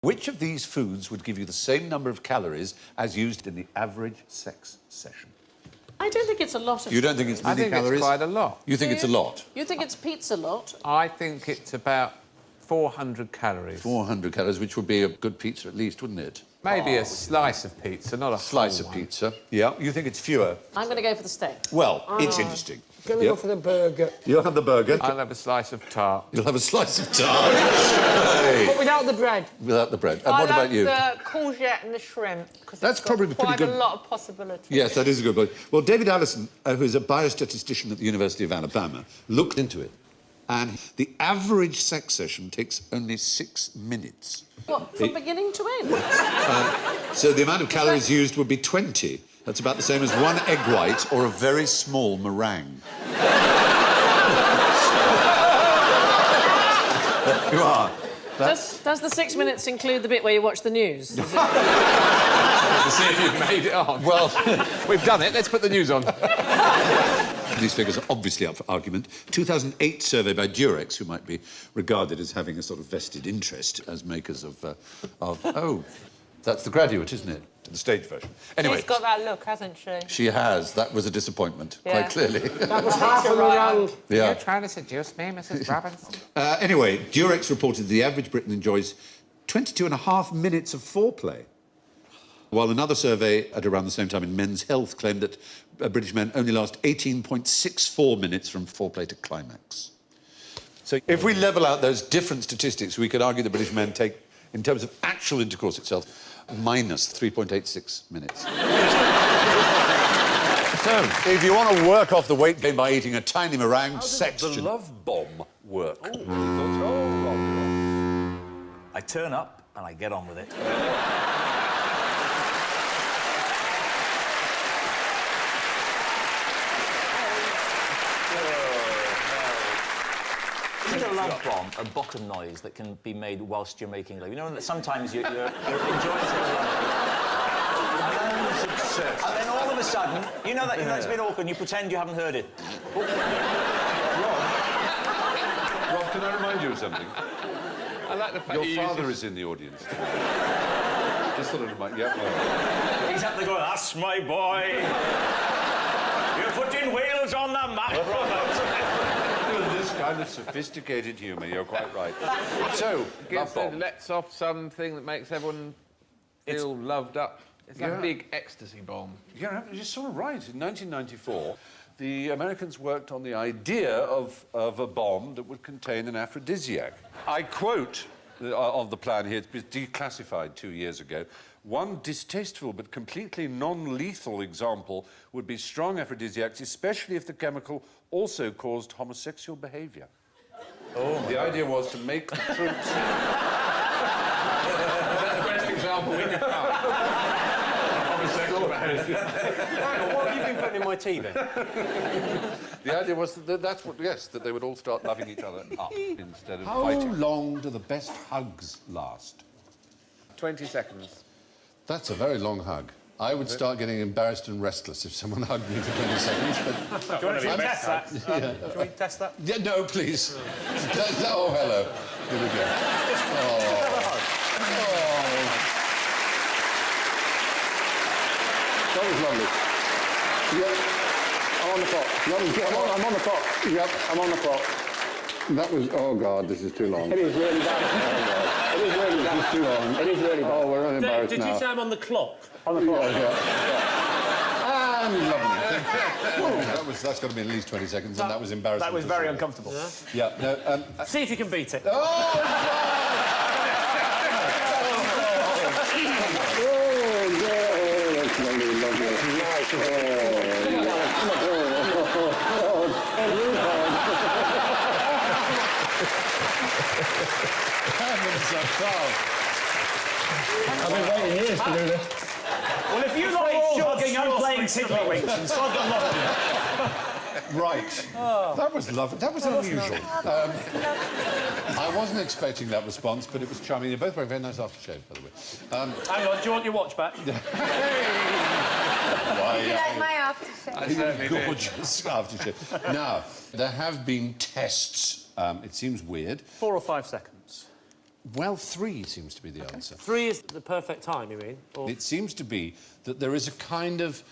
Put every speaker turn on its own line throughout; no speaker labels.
Which of these foods would give you the same number of calories as used in the average sex session?
I don't think it's a lot of...
You don't think it's many
I think
calories?
it's quite a lot.
You think it's a lot?
You think it's pizza lot?
I think it's about 400 calories.
400 calories, which would be a good pizza at least, wouldn't it?
Maybe a slice of pizza, not a
Slice of pizza. Yeah. You think it's fewer?
I'm going to go for the steak.
Well, it's interesting.
Can we go for the burger?
You'll have the burger.
I'll have a slice of tart.
You'll have a slice of tart. Hey.
But without the bread.
Without the bread. And what about you?
The courgette and the shrimp.
That's probably pretty
quite
good.
a lot of possibilities.
Yes, that is a good point. Well, David Allison, who is a biostatistician at the University of Alabama, looked into it. And the average sex session takes only 6 minutes.
What, from beginning to end?
So the amount of calories used would be 20. That's about the same as one egg white or a very small meringue. You are.
Does the 6 minutes include the bit where you watch the news?
To see if you've made it on.
Well,
we've done it. Let's put the news on.
these figures are obviously up for argument. 2008 survey by Durex, who might be regarded as having a sort of vested interest as makers of oh, that's The Graduate, isn't it? The stage version. Anyway.
She's got that look, hasn't she?
She has. That was a disappointment, quite clearly.
That was half a meringue.
Yeah.
You're trying to seduce me, Mrs. Robinson?
Anyway, Durex reported the average Briton enjoys 22.5 minutes of foreplay, while another survey at around the same time in Men's Health claimed that British men only last 18.64 minutes from foreplay to climax. So if we level out those different statistics, we could argue that British men take, in terms of actual intercourse itself, minus 3.86 minutes. So, if you want to work off the weight gain by eating a tiny meringue, sex...
How does the love bomb work?
I turn up and I get on with it. Is a love bomb a bottom noise that can be made whilst you're making love? You know that sometimes you're enjoying
Success.
and then all of a sudden, you know it's a bit awkward and you pretend you haven't heard it.
Rob, can I remind you of something?
I like the fact
Your father is in the audience. Just sort of remind... Yeah, well.
He's up there going, that's my boy. You're putting wheels on the map, Robert.
This kind of sophisticated humour, you're quite right. So, love bomb.
lets off something that makes everyone feel loved up. It's like a big ecstasy bomb.
Yeah, you're sort of right. In 1994, the Americans worked on the idea of a bomb that would contain an aphrodisiac. I quote of the plan here, it's been declassified 2 years ago. One distasteful but completely non-lethal example would be strong aphrodisiacs, especially if the chemical also caused homosexual behaviour. Oh. The idea was to make the troops...
Best example we can find. Homosexual behaviour.
What have you been putting in my tea then?
The idea was that that's what, yes, that they would all start loving each other up instead of
How
fighting.
long do the best hugs last?
20 seconds.
That's a very long hug. I would start getting embarrassed and restless if someone hugged me for 20 seconds, but...
Do you want to test that? Do you want to test that?
Yeah, no, please. Oh, hello. Here we go.
That was lovely. Yep. I'm on the clock. I'm on the clock. Yep, I'm on the clock. That was... Oh, God, this is too long. It is really bad. It is really bad. This is too long. It is really bad. Oh, we're unembarrassed now.
Did you say I'm on the clock?
On the clock, yeah.
Lovely. That's got to be at least 20 seconds, and that was embarrassing.
That was very uncomfortable.
Yeah, no...
See if you can beat it.
I've been waiting years to do this.
Well, if you like hugging, I'm playing tiddlywinks and sod the lot of
Right. That was lovely. That was unusual. I wasn't expecting that response, but it was charming. You're both wearing very nice aftershave, by the way.
Hang on, do you want your watch back?
Would you like my aftershave?
Gorgeous aftershave. Now, there have been tests. It seems weird.
4 or 5 seconds.
Well, 3 seems to be the answer.
3 is the perfect time, you mean? Or...
It seems to be that there is a kind of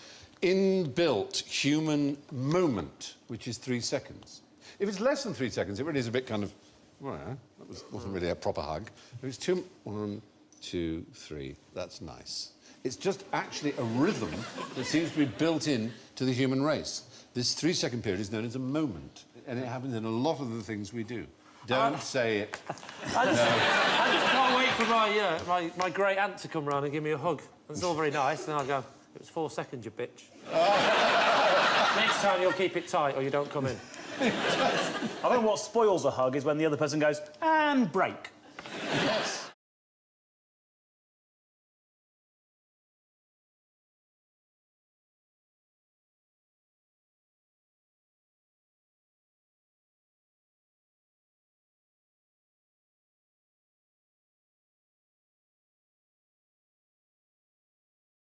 inbuilt human moment, which is 3 seconds. If it's less than 3 seconds, it really is a bit kind of... Well, that wasn't really a proper hug. If it's 2... 1, 2, 3, that's nice. It's just actually a rhythm that seems to be built in to the human race. This 3-second period is known as a moment, and it happens in a lot of the things we do. Don't say it.
I just can't wait for my great aunt to come round and give me a hug. It's all very nice, and I'll go, it was 4 seconds, you bitch. Next time you'll keep it tight or you don't come in.
I think what spoils a hug is when the other person goes, and break.